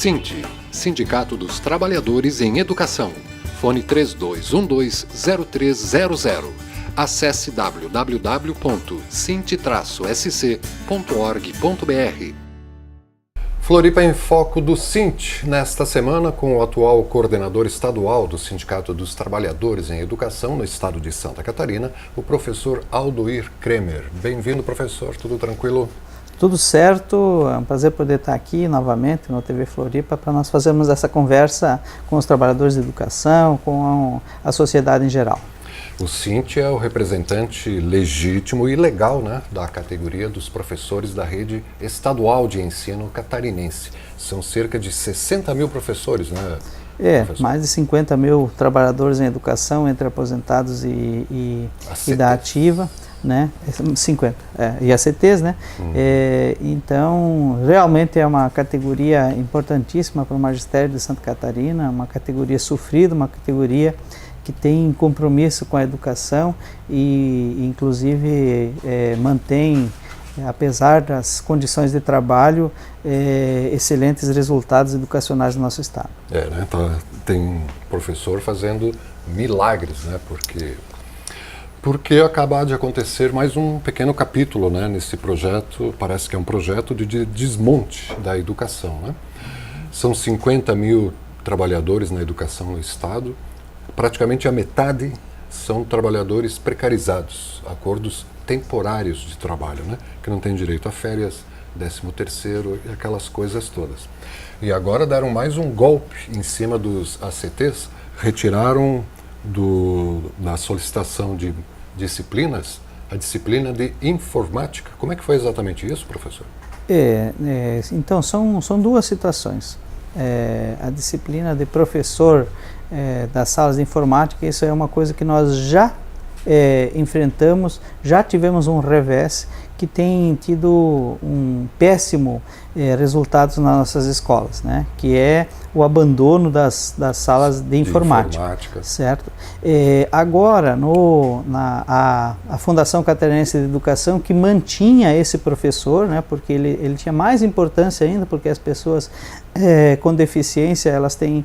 SINT, Sindicato dos Trabalhadores em Educação. Fone 3212-0300. Acesse www.sint-sc.org.br. Floripa em Foco do SINT, nesta semana com o atual coordenador estadual do Sindicato dos Trabalhadores em Educação no estado de Santa Catarina, o professor Aldoir Kremer. Bem-vindo, professor, tudo tranquilo? Tudo certo, é um prazer poder estar aqui novamente no TV Floripa para nós fazermos essa conversa com os trabalhadores de educação, com a sociedade em geral. O SINT é o representante legítimo e legal, né, da categoria dos professores da rede estadual de ensino catarinense. São cerca de 60 mil professores, né? Professor? Mais de 50 mil trabalhadores em educação, entre aposentados e da ativa. Né? 50, e ACTs, né? Então, realmente é uma categoria importantíssima para o magistério de Santa Catarina, uma categoria sofrida, uma categoria que tem compromisso com a educação e, inclusive, mantém, apesar das condições de trabalho, excelentes resultados educacionais no nosso estado. Né? Tem professor fazendo milagres, né? Porque acaba de acontecer mais um pequeno capítulo, né, nesse projeto, parece que é um projeto de desmonte da educação, né? São 50 mil trabalhadores na educação no estado, praticamente a metade são trabalhadores precarizados, acordos temporários de trabalho, né, que não têm direito a férias, 13º e aquelas coisas todas. E agora deram mais um golpe em cima dos ACTs, retiraram da solicitação de disciplinas, a disciplina de informática. Como é que foi exatamente isso, professor? Então, são duas situações. A disciplina de professor das salas de informática, isso é uma coisa que nós já enfrentamos, já tivemos um revés que tem tido um péssimo resultados nas nossas escolas, né? Que é o abandono das salas de informática. Certo? Agora, a Fundação Catarinense de Educação, que mantinha esse professor, né? Porque ele tinha mais importância ainda, porque as pessoas com deficiência, elas têm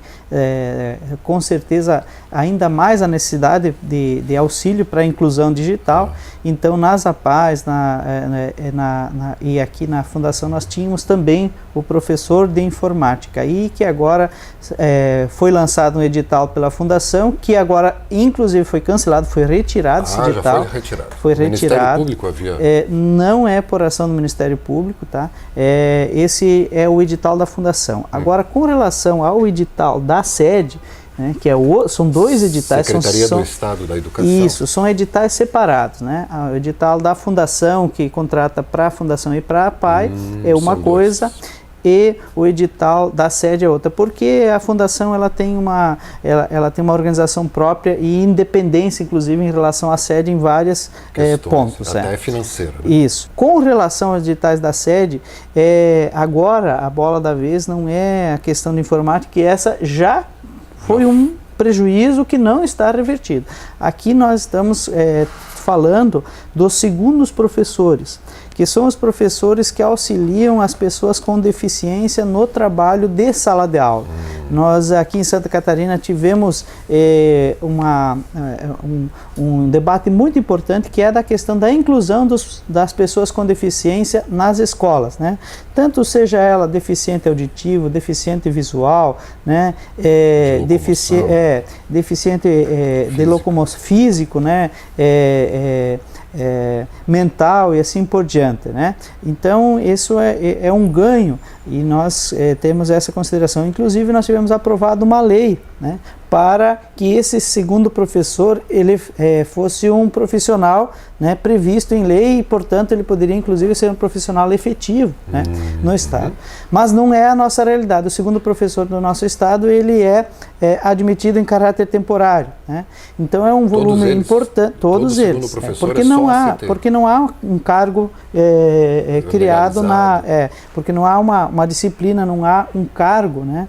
com certeza ainda mais a necessidade de auxílio para a inclusão digital. Então, nas APAES e aqui na Fundação nós tínhamos também o professor de informática, e que agora foi lançado um edital pela Fundação, que agora inclusive foi cancelado, foi retirado esse edital. Já foi retirado. Foi retirado. O Ministério Público havia... Não é por ação do Ministério Público, tá? Esse é o edital da Fundação. Agora, com relação ao edital da sede, né, que são dois editais. Secretaria do Estado da Educação. Isso, são editais separados, né? O edital da Fundação, que contrata para a Fundação e para a APAE, é uma coisa, e o edital da sede é outra, porque a Fundação ela tem uma organização própria e independência, inclusive, em relação à sede em vários pontos. Até financeira. Né? Isso. Com relação aos editais da sede, agora a bola da vez não é a questão de informática, que essa já foi um prejuízo que não está revertido. Aqui nós estamos falando dos segundos professores, que são os professores que auxiliam as pessoas com deficiência no trabalho de sala de aula. Nós aqui em Santa Catarina tivemos um debate muito importante, que é da questão da inclusão das pessoas com deficiência nas escolas, né? Tanto seja ela deficiente auditivo, deficiente visual, né? Deficiente de locomoção físico, né? Mental e assim por diante, né? Então isso é um ganho, e nós temos essa consideração. Inclusive nós tivemos aprovado uma lei, né, para que esse segundo professor ele fosse um profissional, né, previsto em lei, e portanto ele poderia inclusive ser um profissional efetivo, né, no estado. Mas não é a nossa realidade. O segundo professor do nosso estado ele é admitido em caráter temporário, né? Então é um volume importante, todos eles, porque não há um cargo criado porque não há uma disciplina, não há um cargo, né,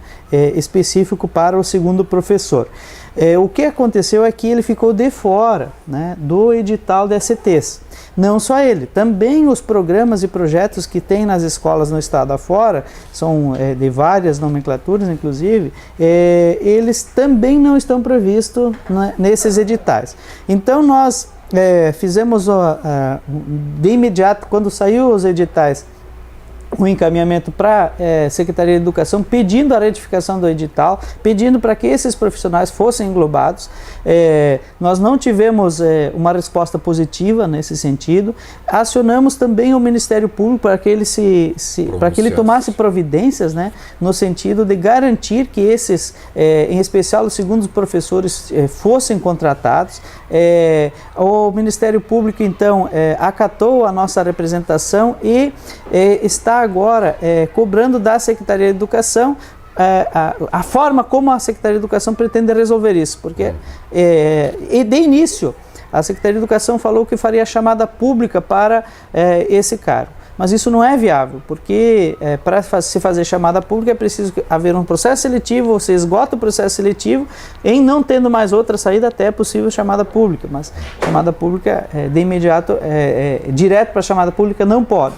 específico para o segundo professor. O que aconteceu é que ele ficou de fora, né, do edital de STs. Não só ele, também os programas e projetos que tem nas escolas no estado afora, são de várias nomenclaturas inclusive, eles também não estão previstos nesses editais. Então nós fizemos de imediato, quando saiu os editais, um encaminhamento para a Secretaria de Educação pedindo a retificação do edital, pedindo para que esses profissionais fossem englobados. Nós não tivemos uma resposta positiva nesse sentido. Acionamos também o Ministério Público para que ele, para que ele tomasse providências, né, no sentido de garantir que esses, em especial os segundos professores, fossem contratados. O Ministério Público, então, acatou a nossa representação e está agora cobrando da Secretaria de Educação a forma como a Secretaria de Educação pretende resolver isso, porque e de início a Secretaria de Educação falou que faria chamada pública para esse cargo. Mas isso não é viável, porque para se fazer chamada pública é preciso haver um processo seletivo, você esgota o processo seletivo, em não tendo mais outra saída, até é possível chamada pública, mas chamada pública de imediato, direto para a chamada pública não pode.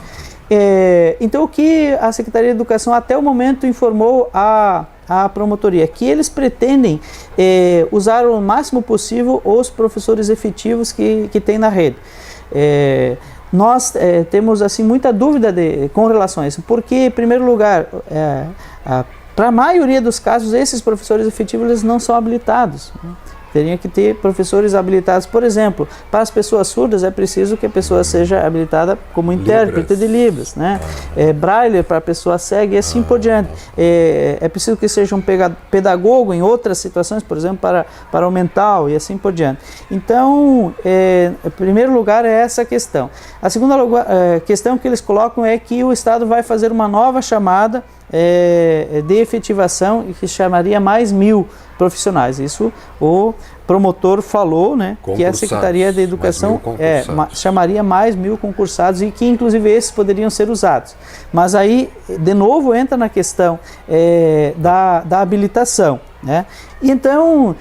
Então o que a Secretaria de Educação até o momento informou a promotoria, que eles pretendem usar o máximo possível os professores efetivos que tem na rede. Nós temos assim muita dúvida com relação a isso, porque, em primeiro lugar, para a maioria dos casos, esses professores efetivos eles não são habilitados, né? Teriam que ter professores habilitados, por exemplo, para as pessoas surdas é preciso que a pessoa seja habilitada como intérprete de Libras, né? Braille para a pessoa cega e assim por diante. É preciso que seja um pedagogo em outras situações, por exemplo, para o mental e assim por diante. Então, em primeiro lugar é essa questão. A segunda questão que eles colocam é que o Estado vai fazer uma nova chamada de efetivação e que chamaria mais 1.000 profissionais. Isso o promotor falou, né, que a Secretaria de Educação chamaria mais 1.000 concursados e que inclusive esses poderiam ser usados. Mas aí, de novo, entra na questão da habilitação, né? Então,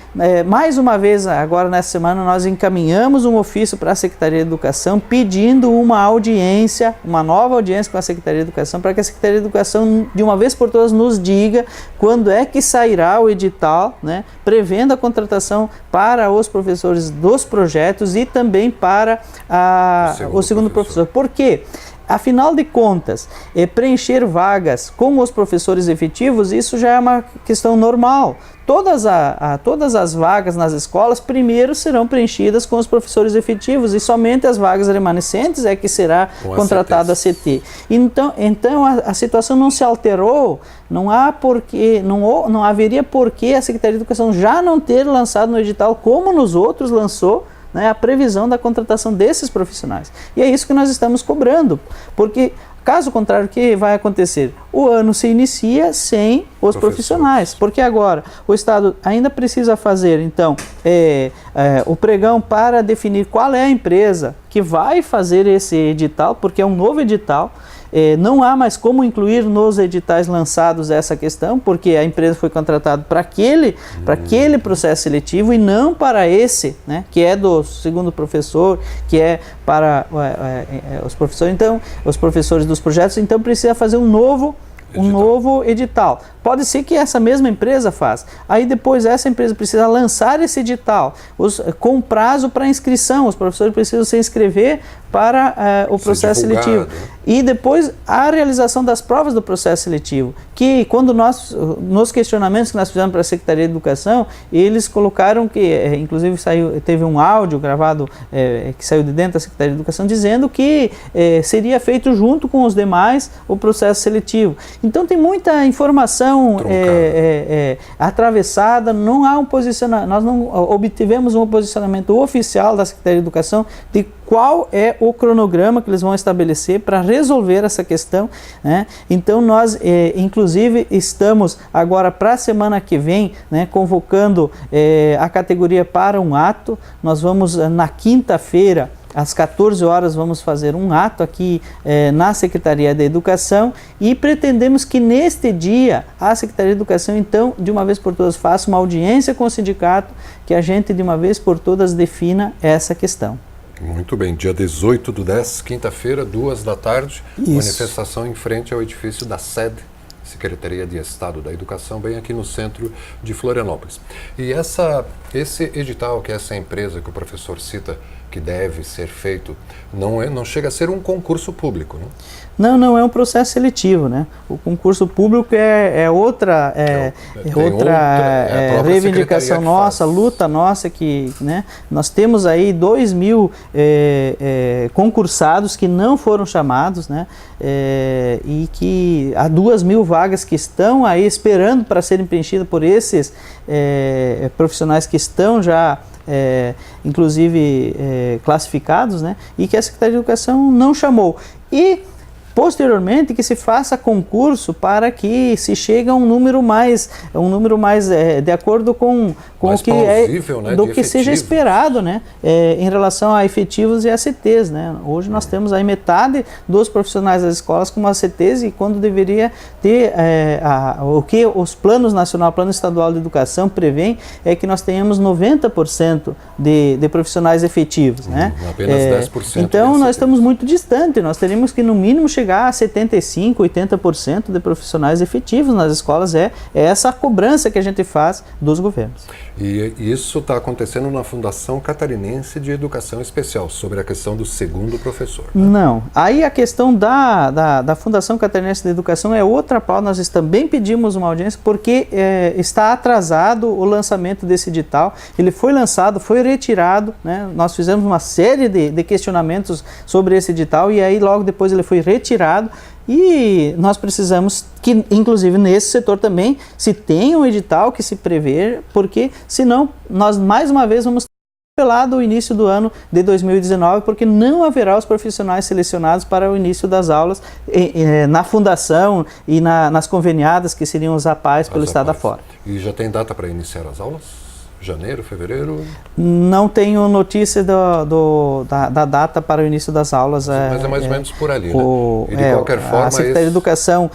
mais uma vez, agora nessa semana, nós encaminhamos um ofício para a Secretaria de Educação pedindo uma audiência, uma nova audiência com a Secretaria de Educação, para que a Secretaria de Educação, de uma vez por todas, nos diga quando é que sairá o edital, né, prevendo a contratação para os professores dos projetos e também para o segundo professor. Por quê? Afinal de contas, preencher vagas com os professores efetivos, isso já é uma questão normal. Todas as vagas nas escolas primeiro serão preenchidas com os professores efetivos e somente as vagas remanescentes é que será contratada a CT. Então a situação não se alterou, não haveria porquê a Secretaria de Educação já não ter lançado no edital, como nos outros lançou, né, a previsão da contratação desses profissionais. E é isso que nós estamos cobrando, porque caso contrário, o que vai acontecer? O ano se inicia sem os profissionais, porque agora o Estado ainda precisa fazer, então, o pregão para definir qual é a empresa que vai fazer esse edital, porque é um novo edital. Não há mais como incluir nos editais lançados essa questão, porque a empresa foi contratada para aquele processo seletivo e não para esse, né, que é do segundo professor, que é para os professores, então, os professores dos projetos, então precisa fazer um novo edital. Pode ser que essa mesma empresa faça. Aí depois essa empresa precisa lançar esse edital com prazo para inscrição. Os professores precisam se inscrever para o processo seletivo. E depois a realização das provas do processo seletivo, que quando nos questionamentos que nós fizemos para a Secretaria de Educação, eles colocaram que, inclusive teve um áudio gravado que saiu de dentro da Secretaria de Educação, dizendo que seria feito junto com os demais o processo seletivo. Então tem muita informação atravessada, não há um posicionamento, nós não obtivemos um posicionamento oficial da Secretaria de Educação de qual é o cronograma que eles vão estabelecer para resolver essa questão, né? Então nós, inclusive, estamos agora para a semana que vem, né, convocando a categoria para um ato. Nós vamos na quinta-feira às 14 horas vamos fazer um ato aqui na Secretaria da Educação e pretendemos que neste dia a Secretaria da Educação, então, de uma vez por todas, faça uma audiência com o sindicato, que a gente de uma vez por todas defina essa questão. Muito bem, dia 18/10, quinta-feira, 2h, manifestação em frente ao edifício da SED, Secretaria de Estado da Educação, bem aqui no centro de Florianópolis. E esse edital, que é essa empresa que o professor cita, que deve ser feito, não chega a ser um concurso público, né? Não é um processo seletivo, né? O concurso público é outra reivindicação nossa, luta nossa, que, né, nós temos aí 2.000 concursados que não foram chamados, né? E que há 2.000 vagas que estão aí esperando para serem preenchidas por esses profissionais que estão já inclusive classificados, né? E que a Secretaria de Educação não chamou. E posteriormente que se faça concurso para que se chegue a um número mais de acordo com o que né, do que seja esperado, né, em relação a efetivos e ACTs, né. Hoje nós temos aí metade dos profissionais das escolas como ACTs, e quando deveria ter o que os planos nacional, plano estadual de educação prevêem é que nós tenhamos 90% de profissionais efetivos, né. Apenas 10%. Então nós estamos muito distante, nós teríamos que no mínimo chegar a 75%, 80% de profissionais efetivos nas escolas. É essa a cobrança que a gente faz dos governos. E isso está acontecendo na Fundação Catarinense de Educação Especial, sobre a questão do segundo professor, né? Não. Aí a questão da Fundação Catarinense de Educação é outra pauta. Nós também pedimos uma audiência porque está atrasado o lançamento desse edital. Ele foi lançado, foi retirado, né? Nós fizemos uma série de questionamentos sobre esse edital e aí logo depois ele foi retirado. E nós precisamos que, inclusive nesse setor também, se tenha um edital que se prevê, porque senão nós mais uma vez vamos apelar o início do ano de 2019, porque não haverá os profissionais selecionados para o início das aulas na fundação e nas conveniadas, que seriam os APAES pelo estado afora. E já tem data para iniciar as aulas? Janeiro, fevereiro? Não tenho notícia da data para o início das aulas. Mas é mais ou menos por ali, né? E de qualquer forma... A Secretaria de Educação,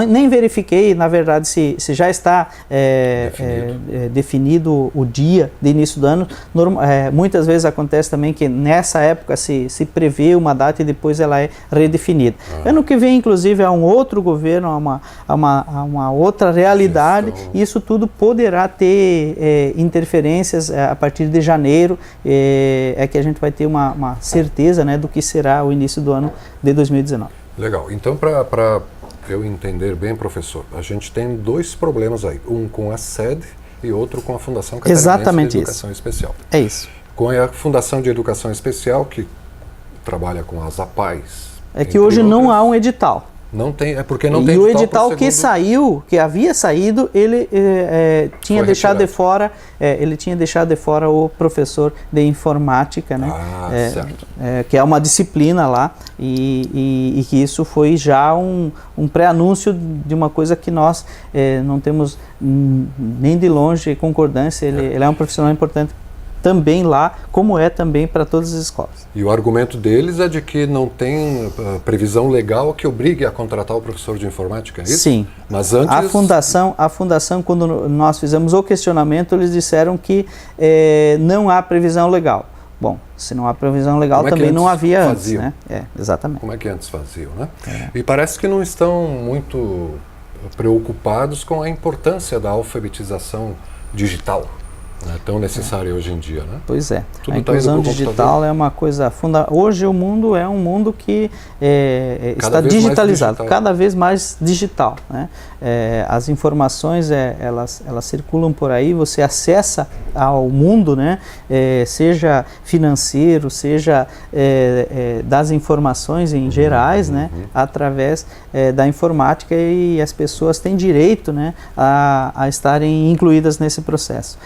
nem verifiquei, na verdade, se já está definido o dia de início do ano. Muitas vezes acontece também que nessa época se prevê uma data e depois ela é redefinida. Ano que vem, inclusive, há um outro governo, há uma outra realidade, e isso tudo poderá ter interferências a partir de janeiro, que a gente vai ter uma certeza, né, do que será o início do ano de 2019. Legal. Então, para eu entender bem, professor, a gente tem dois problemas aí, um com a SED e outro com a Fundação Catarinense de Educação Especial. É isso. Com a Fundação de Educação Especial, que trabalha com as APAES. É que hoje não há um edital. Não tem, é porque não tem edital. E o edital que havia saído, ele tinha deixado de fora, o professor de informática, né? Certo. Que é uma disciplina lá, e que isso foi já um pré-anúncio de uma coisa que nós não temos nem de longe concordância. Ele é um profissional importante também lá, como é também para todas as escolas. E o argumento deles é de que não tem previsão legal que obrigue a contratar o professor de informática, é isso? Sim. Mas antes... A fundação, quando nós fizemos o questionamento, eles disseram que não há previsão legal. Bom, se não há previsão legal, também não havia antes, né? Exatamente. Como é que antes faziam, né? E parece que não estão muito preocupados com a importância da alfabetização digital. É tão necessário hoje em dia, né? Pois é. Tudo a inclusão digital é uma coisa fundamental. Hoje o mundo é um mundo que está digitalizado, cada vez mais digital, né? As informações elas circulam por aí, você acessa ao mundo, né? Seja financeiro, seja das informações em gerais, né? Através da informática, e as pessoas têm direito, né? A estarem incluídas nesse processo.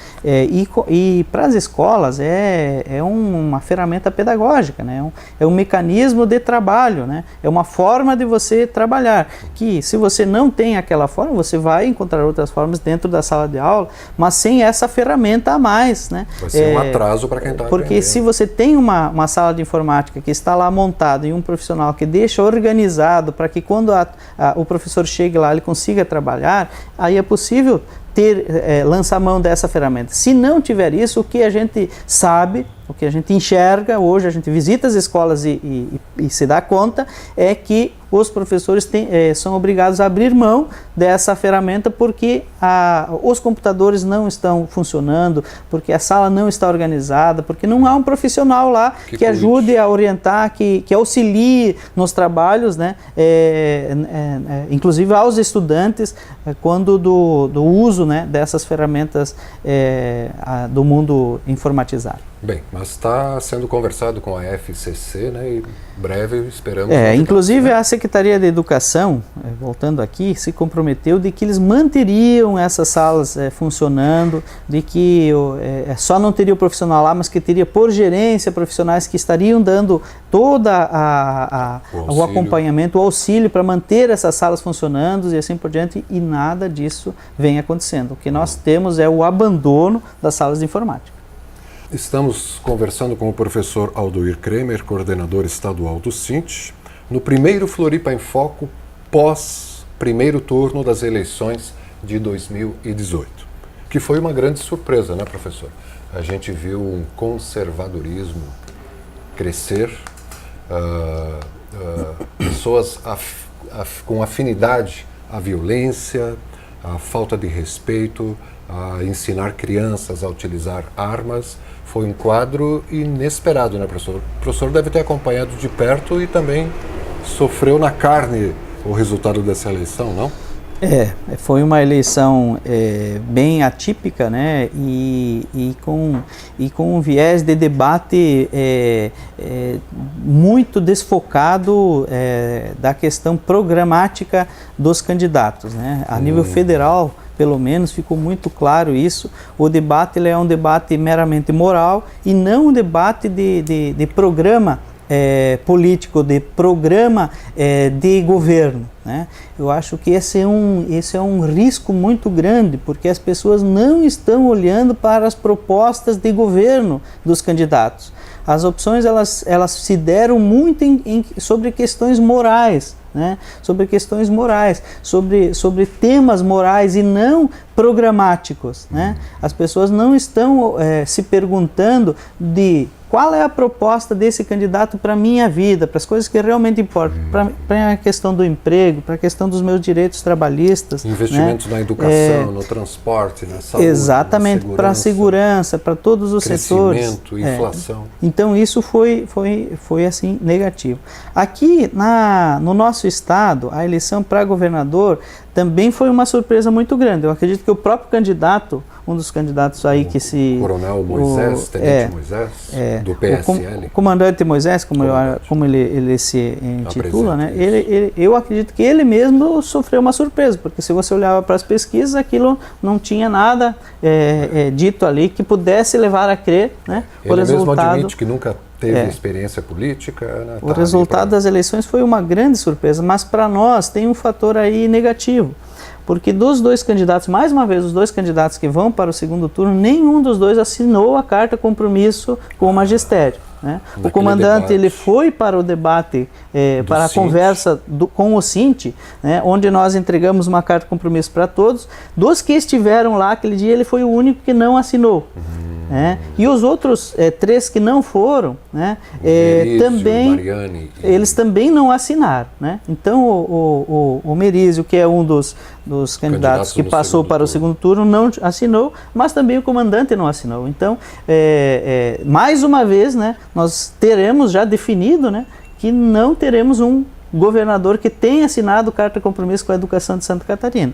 E para as escolas é uma ferramenta pedagógica, né? É um mecanismo de trabalho, né? É uma forma de você trabalhar, que se você não tem aquela forma, você vai encontrar outras formas dentro da sala de aula, mas sem essa ferramenta a mais, né? Vai ser um atraso para quem está aprendendo. Porque se você tem uma sala de informática que está lá montada e um profissional que deixa organizado para que quando o professor chegue lá ele consiga trabalhar, aí é possível lançar mão dessa ferramenta. Se não tiver isso, o que a gente sabe, o que a gente enxerga hoje, a gente visita as escolas e se dá conta, é que os professores são obrigados a abrir mão dessa ferramenta porque os computadores não estão funcionando, porque a sala não está organizada, porque não há um profissional lá que ajude a orientar, que auxilie nos trabalhos, né? Inclusive aos estudantes, quando do uso, né, dessas ferramentas do mundo informatizado. Bem, mas está sendo conversado com a FCC, né, e breve esperamos... Inclusive a Secretaria de Educação, voltando aqui, se comprometeu de que eles manteriam essas salas funcionando, de que só não teria o profissional lá, mas que teria por gerência profissionais que estariam dando todo o acompanhamento, o auxílio para manter essas salas funcionando e assim por diante, e nada disso vem acontecendo. O que nós temos é o abandono das salas de informática. Estamos conversando com o professor Aldoir Kremer, coordenador estadual do SINT, no primeiro Floripa em Foco, pós primeiro turno das eleições de 2018, que foi uma grande surpresa, né, professor? A gente viu um conservadorismo crescer, pessoas com afinidade à violência, à falta de respeito, a ensinar crianças a utilizar armas. Foi um quadro inesperado, né, professor? O professor deve ter acompanhado de perto e também sofreu na carne o resultado dessa eleição, não? Foi uma eleição bem atípica, né, e com um viés de debate muito desfocado da questão programática dos candidatos, né? A nível federal, pelo menos, ficou muito claro isso. O debate ele é um debate meramente moral e não um debate de programa político, de programa de governo, né? Eu acho que esse é um risco muito grande, porque as pessoas não estão olhando para as propostas de governo dos candidatos. As opções elas se deram muito sobre questões morais, né? Sobre questões morais, sobre temas morais e não programáticos, né? As pessoas não estão se perguntando de qual é a proposta desse candidato para a minha vida, para as coisas que realmente importam, para a questão do emprego, para a questão dos meus direitos trabalhistas. Investimentos, né, na educação, no transporte, na saúde. Exatamente, para a segurança, para todos os setores. Crescimento, inflação. Então isso foi assim, negativo. Aqui no nosso estado, a eleição para governador também foi uma surpresa muito grande. Eu acredito que o próprio candidato, um dos candidatos aí que se... Coronel Moisés, Tenente Moisés, do PSL. O comandante Moisés, como ele se intitula, né? Eu acredito que ele mesmo sofreu uma surpresa, porque se você olhava para as pesquisas, aquilo não tinha nada dito ali que pudesse levar a crer, né? Ele mesmo admite que nunca teve experiência política. Né? O resultado das eleições foi uma grande surpresa, mas para nós tem um fator aí negativo. Porque dos dois candidatos, mais uma vez, os dois candidatos que vão para o segundo turno, nenhum dos dois assinou a carta compromisso com o magistério, né? O comandante ele foi para o debate, para a conversa com o SINT, né, onde nós entregamos uma carta de compromisso para todos. Dos que estiveram lá aquele dia, ele foi o único que não assinou. E os outros 3 que não foram, né, também eles também não assinaram, né? Então o Merizio, que é um dos candidatos que passou para o segundo turno, não assinou, mas também o comandante não assinou. Então mais uma vez, né, nós teremos já definido, né, que não teremos um governador que tenha assinado carta de compromisso com a educação de Santa Catarina,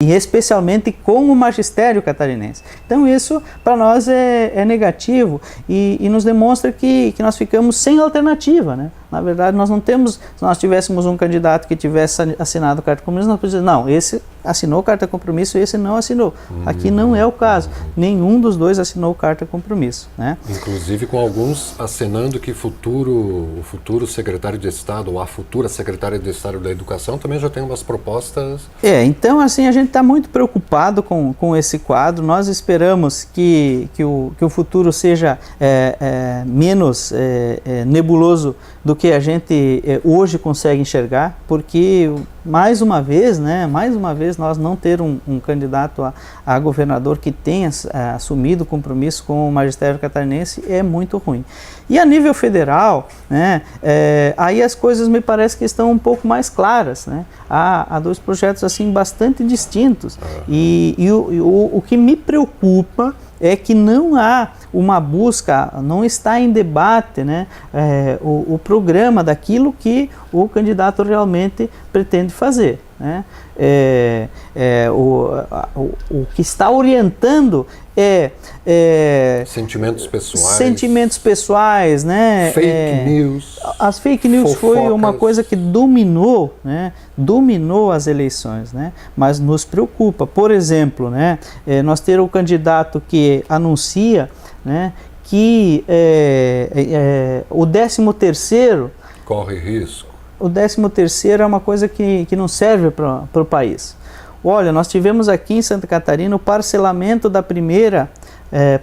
e especialmente com o magistério catarinense. Então isso para nós é negativo e nos demonstra que nós ficamos sem alternativa, né? Na verdade, nós não temos, se nós tivéssemos um candidato que tivesse assinado carta de compromisso, nós podíamos dizer, não, esse assinou carta de compromisso e esse não assinou. Aqui não é o caso. Nenhum dos dois assinou carta de compromisso, né? Inclusive com alguns assinando que o futuro secretário de Estado ou a futura secretária de Estado da Educação também já tem umas propostas. Então assim, a gente está muito preocupado com esse quadro. Nós esperamos que o futuro seja menos nebuloso do que a gente hoje consegue enxergar, porque mais uma vez nós não ter um candidato a governador que tenha assumido o compromisso com o magistério catarinense é muito ruim. E a nível federal, né, aí as coisas me parece que estão um pouco mais claras, né? Há dois projetos assim bastante distintos e o que me preocupa é que não há uma busca, não está em debate, né, o programa daquilo que o candidato realmente pretende fazer, né? O que está orientando sentimentos pessoais, né? Fake news. As fake news fofocas. Foi uma coisa que dominou, né? Dominou as eleições, né? Mas nos preocupa. Por exemplo, né? Nós temos o candidato que anuncia, né, que o 13º corre risco. O 13º é uma coisa que não serve para o país. Olha, nós tivemos aqui em Santa Catarina o parcelamento da primeira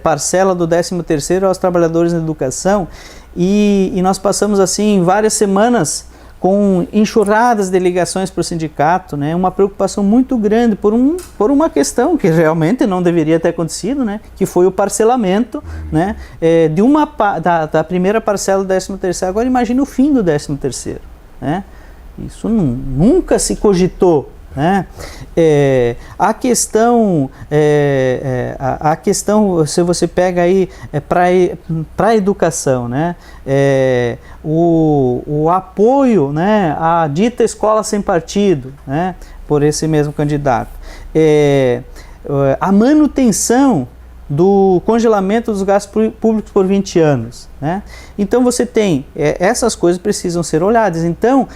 parcela do 13º aos trabalhadores da educação e nós passamos assim várias semanas com enxurradas de ligações para o sindicato, né, uma preocupação muito grande por uma questão que realmente não deveria ter acontecido, né, que foi o parcelamento, né, da primeira parcela do 13º. Agora imagine o fim do 13º. Né? Isso nunca se cogitou, né? A questão, se você pega aí para a educação, né? O apoio, né, à dita escola sem partido, né, por esse mesmo candidato, a manutenção do congelamento dos gastos públicos por 20 anos. Né? Então você tem, essas coisas precisam ser olhadas. Então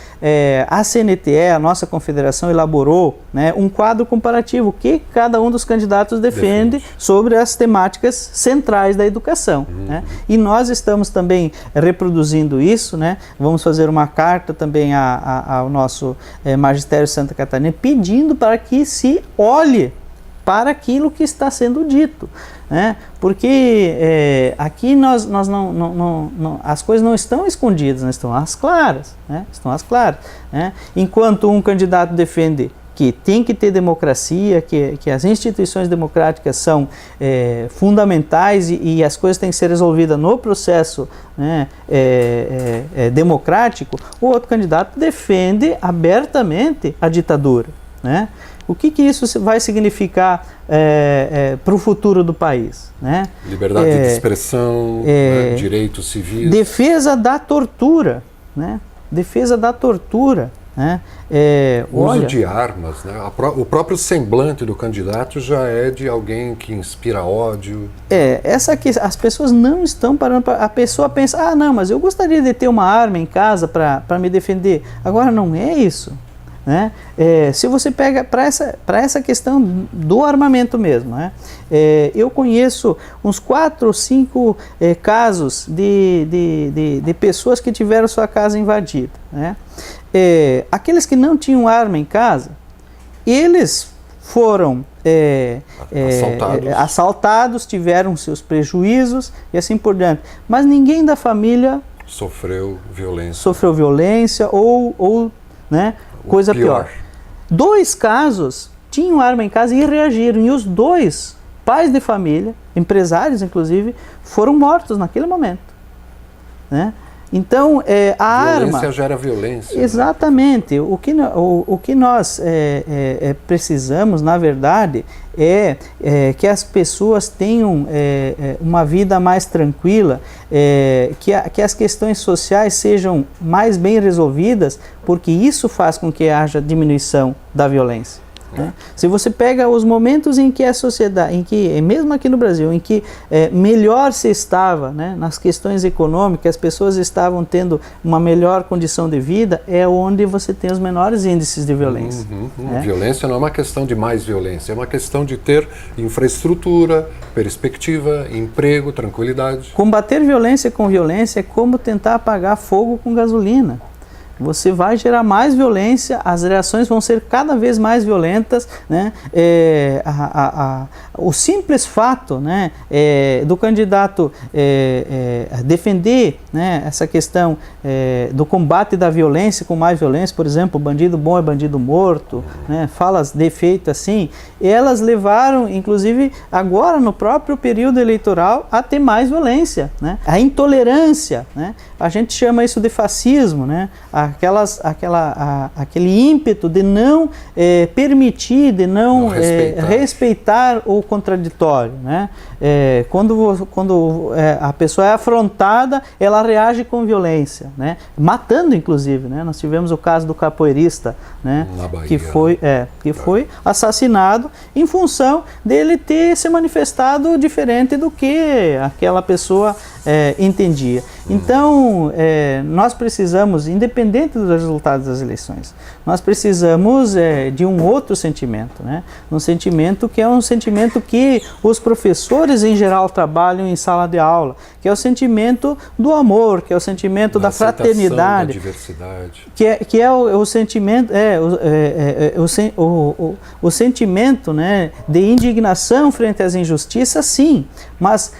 a CNTE, a nossa confederação, elaborou, né, um quadro comparativo que cada um dos candidatos defende sobre as temáticas centrais da educação. Né? E nós estamos também reproduzindo isso, né? Vamos fazer uma carta também ao nosso Magistério Santa Catarina pedindo para que se olhe para aquilo que está sendo dito, né? Porque aqui nós não, as coisas não estão escondidas, não estão às claras, né? Estão às claras, né? Enquanto um candidato defende que tem que ter democracia, que as instituições democráticas são fundamentais e as coisas têm que ser resolvidas no processo, né, democrático, o outro candidato defende abertamente a ditadura, né? O que isso vai significar para o futuro do país? Né? Liberdade de expressão, né? Direitos civis. Defesa da tortura. Né? Defesa da tortura. Né? Uso de armas. Né? O próprio semblante do candidato já é de alguém que inspira ódio. As pessoas não estão parando. A pessoa pensa, não, mas eu gostaria de ter uma arma em casa para me defender. Agora, não é isso. Né? Se você pega para essa questão do armamento mesmo, né? Eu conheço uns 4 ou 5 casos de pessoas que tiveram sua casa invadida. Né? Aqueles que não tinham arma em casa, eles foram assaltados, tiveram seus prejuízos e assim por diante. Mas ninguém da família sofreu violência ou né, coisa pior. 2 casos tinham arma em casa e reagiram. E os 2 pais de família, empresários inclusive, foram mortos naquele momento. Né? Então, a violência arma gera violência. Exatamente. Né? O que nós precisamos, na verdade, é que as pessoas tenham uma vida mais tranquila, que as questões sociais sejam mais bem resolvidas, porque isso faz com que haja diminuição da violência. né? Se você pega os momentos em que a sociedade, em que, mesmo aqui no Brasil, em que melhor se estava, né, nas questões econômicas, as pessoas estavam tendo uma melhor condição de vida, é onde você tem os menores índices de violência. Né? Violência não é uma questão de mais violência, é uma questão de ter infraestrutura, perspectiva, emprego, tranquilidade. Combater violência com violência é como tentar apagar fogo com gasolina. Você vai gerar mais violência, as reações vão ser cada vez mais violentas, né? O simples fato, né, do candidato defender, né, essa questão do combate da violência com mais violência, por exemplo, bandido bom é bandido morto, né, falas de efeito assim, elas levaram, inclusive agora no próprio período eleitoral, a ter mais violência, né? A intolerância, né? A gente chama isso de fascismo, né? Aquele ímpeto de não permitir, de não respeitar o contraditório, né? Quando a pessoa é afrontada, ela reage com violência, né? Matando, inclusive, né? Nós tivemos o caso do capoeirista, né? Na Bahia, que foi assassinado em função dele ter se manifestado diferente do que aquela pessoa entendia. Então, nós precisamos, independente dos resultados das eleições, nós precisamos de um outro sentimento, né? Um sentimento que é um sentimento que os professores em geral trabalham em sala de aula, que é o sentimento do amor, que é o sentimento da fraternidade, da diversidade, que é o sentimento, o sentimento, né, de indignação frente às injustiças, sim, mas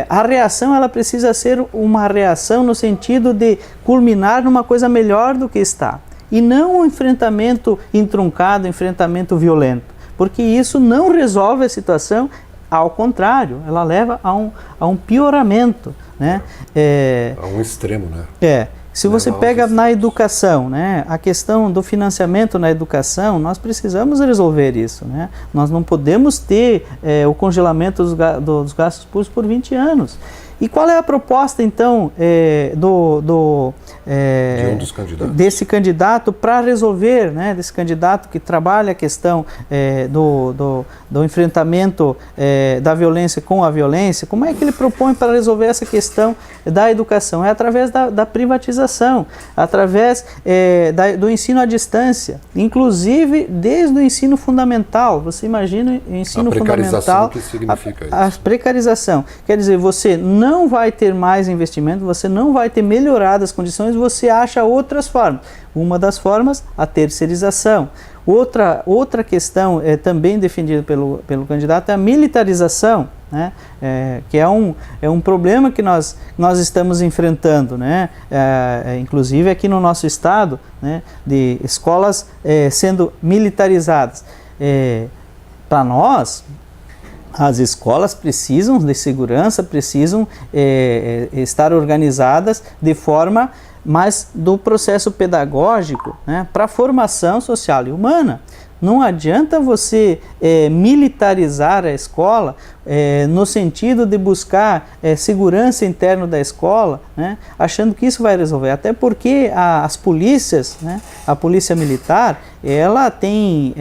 a reação ela precisa ser uma reação no sentido de culminar numa coisa melhor do que está, e não um enfrentamento entroncado, um enfrentamento violento, porque isso não resolve a situação, ao contrário, ela leva a um pioramento, né? A um extremo, né? Se você pega na educação, né, a questão do financiamento na educação, nós precisamos resolver isso, né? Nós não podemos ter o congelamento dos gastos públicos por 20 anos. E qual é a proposta, então, desse candidato para resolver, né, desse candidato que trabalha a questão do enfrentamento da violência com a violência? Como é que ele propõe para resolver essa questão da educação? É através da privatização, através do ensino à distância, inclusive desde o ensino fundamental. Você imagina o ensino fundamental, o que significa isso? A precarização. Quer dizer, você não vai ter mais investimento, você não vai ter melhorado as condições, você acha outras formas. Uma das formas, a terceirização. Outra questão também defendida pelo candidato é a militarização, né? Que é um problema que nós estamos enfrentando, né? Inclusive aqui no nosso estado, né? De escolas sendo militarizadas. Para nós, as escolas precisam de segurança, precisam estar organizadas de forma mais do processo pedagógico, né, para a formação social e humana. Não adianta você militarizar a escola no sentido de buscar segurança interna da escola, né, achando que isso vai resolver. Até porque as polícias, né, a polícia militar, ela tem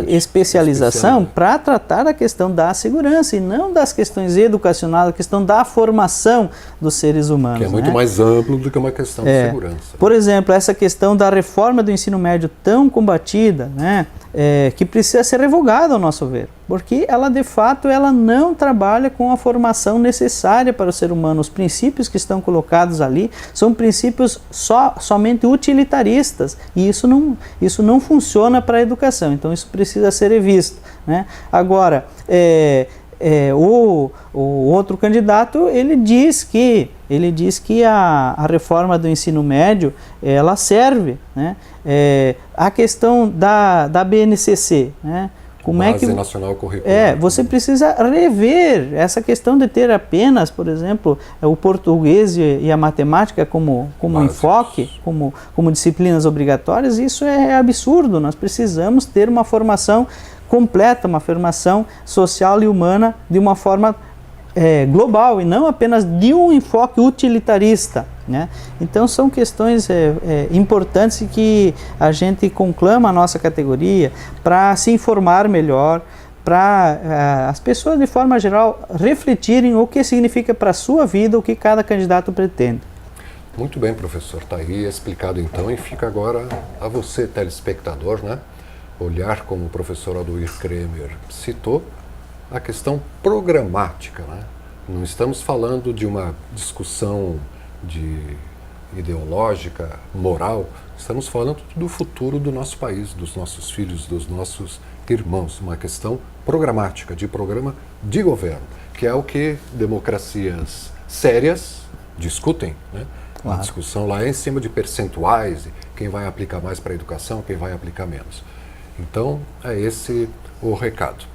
especialização para tratar da questão da segurança e não das questões educacionais, a questão da formação dos seres humanos. Que é muito mais amplo do que uma questão de segurança. Por exemplo, essa questão da reforma do ensino médio tão combatida, né, que precisa ser revogada, ao nosso ver, porque ela, de fato, ela não trabalha com a formação necessária para o ser humano. Os princípios que estão colocados ali são princípios somente utilitaristas, e isso não funciona para a educação, então isso precisa ser revisto, né? Agora, o outro candidato, ele diz que a reforma do ensino médio, ela serve, né? A questão da BNCC, né? Base Nacional Curricular. Você precisa rever essa questão de ter apenas, por exemplo, o português e a matemática como enfoque, como disciplinas obrigatórias. Isso é absurdo. Nós precisamos ter uma formação completa, uma formação social e humana de uma forma global e não apenas de um enfoque utilitarista, né? Então são questões importantes que a gente conclama a nossa categoria para se informar melhor, para as pessoas de forma geral refletirem o que significa para a sua vida, o que cada candidato pretende. Muito bem, professor, está aí explicado então, e fica agora a você, telespectador, né, olhar como o professor Aldoir Kremer citou, a questão programática, né? Não estamos falando de uma discussão ideológica, moral, estamos falando do futuro do nosso país, dos nossos filhos, dos nossos irmãos, uma questão programática, de programa de governo, que é o que democracias sérias discutem, né? Claro. A discussão lá é em cima de percentuais, quem vai aplicar mais para a educação, quem vai aplicar menos. Então, é esse o recado.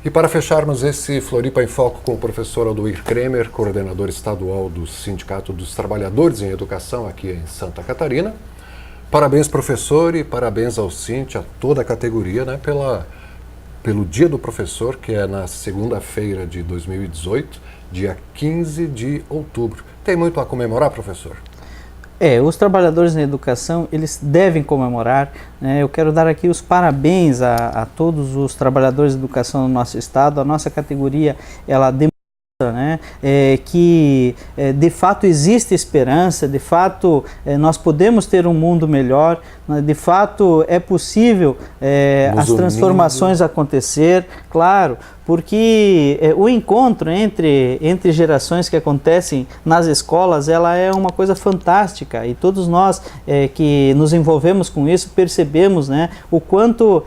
E para fecharmos esse Floripa em Foco com o professor Aldoir Kremer, coordenador estadual do Sindicato dos Trabalhadores em Educação aqui em Santa Catarina, parabéns, professor, e parabéns ao Sint, a toda a categoria, né, pelo Dia do Professor, que é na segunda-feira de 2018, dia 15 de outubro. Tem muito a comemorar, professor? Os trabalhadores na educação, eles devem comemorar, né? Eu quero dar aqui os parabéns a todos os trabalhadores de educação no nosso estado. A nossa categoria, ela demonstra, né, que de fato existe esperança, de fato nós podemos ter um mundo melhor, de fato é possível as transformações acontecer, claro, porque o encontro entre gerações que acontecem nas escolas, ela é uma coisa fantástica, e todos nós que nos envolvemos com isso percebemos, né, o quanto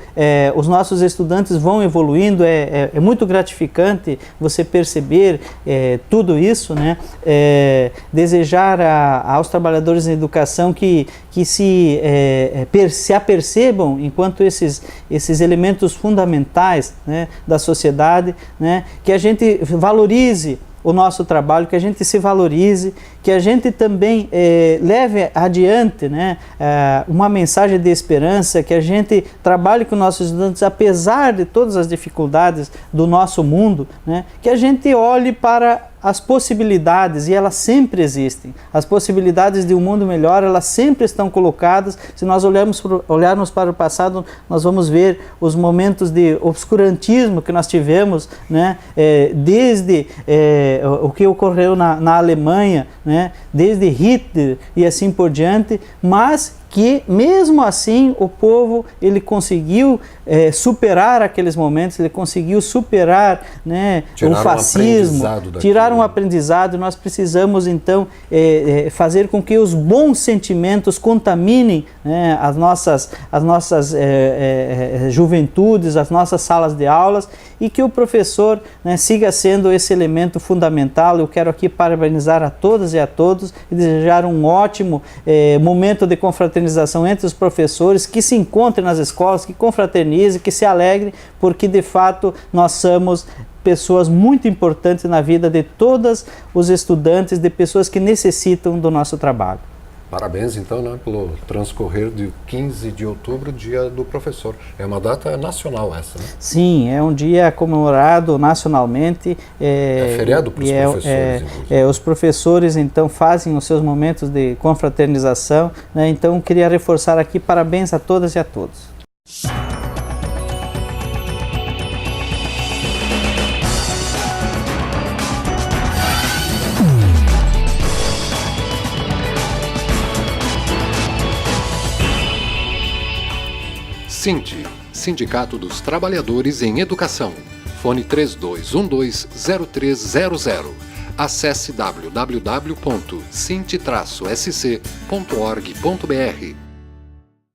os nossos estudantes vão evoluindo. É muito gratificante você perceber tudo isso, né? Desejar aos trabalhadores da educação que se apercebam enquanto esses elementos fundamentais, né, da sociedade, né, que a gente valorize o nosso trabalho, que a gente se valorize, que a gente também leve adiante, né, uma mensagem de esperança, que a gente trabalhe com nossos estudantes apesar de todas as dificuldades do nosso mundo, né, que a gente olhe para as possibilidades, e elas sempre existem. As possibilidades de um mundo melhor, elas sempre estão colocadas. Se nós olharmos para o passado, nós vamos ver os momentos de obscurantismo que nós tivemos, né? Desde o que ocorreu na Alemanha, né? Desde Hitler e assim por diante, mas que mesmo assim o povo ele conseguiu superar aqueles momentos, ele conseguiu superar, né, o fascismo, tirar um aprendizado. Nós precisamos então fazer com que os bons sentimentos contaminem, né, as nossas juventudes, as nossas salas de aulas, e que o professor, né, siga sendo esse elemento fundamental. Eu quero aqui parabenizar a todas e a todos e desejar um ótimo momento de confraternização entre os professores, que se encontrem nas escolas, que confraternizem, que se alegrem, porque de fato nós somos pessoas muito importantes na vida de todos os estudantes, de pessoas que necessitam do nosso trabalho. Parabéns, então, né, pelo transcorrer de 15 de outubro, Dia do Professor. É uma data nacional essa, né? Sim, é um dia comemorado nacionalmente. É feriado para os professores, inclusive. Os professores, então, fazem os seus momentos de confraternização, né? Então, queria reforçar aqui, parabéns a todas e a todos. Sint, Sindicato dos Trabalhadores em Educação. Fone 3212-0300. Acesse www.sint-sc.org.br.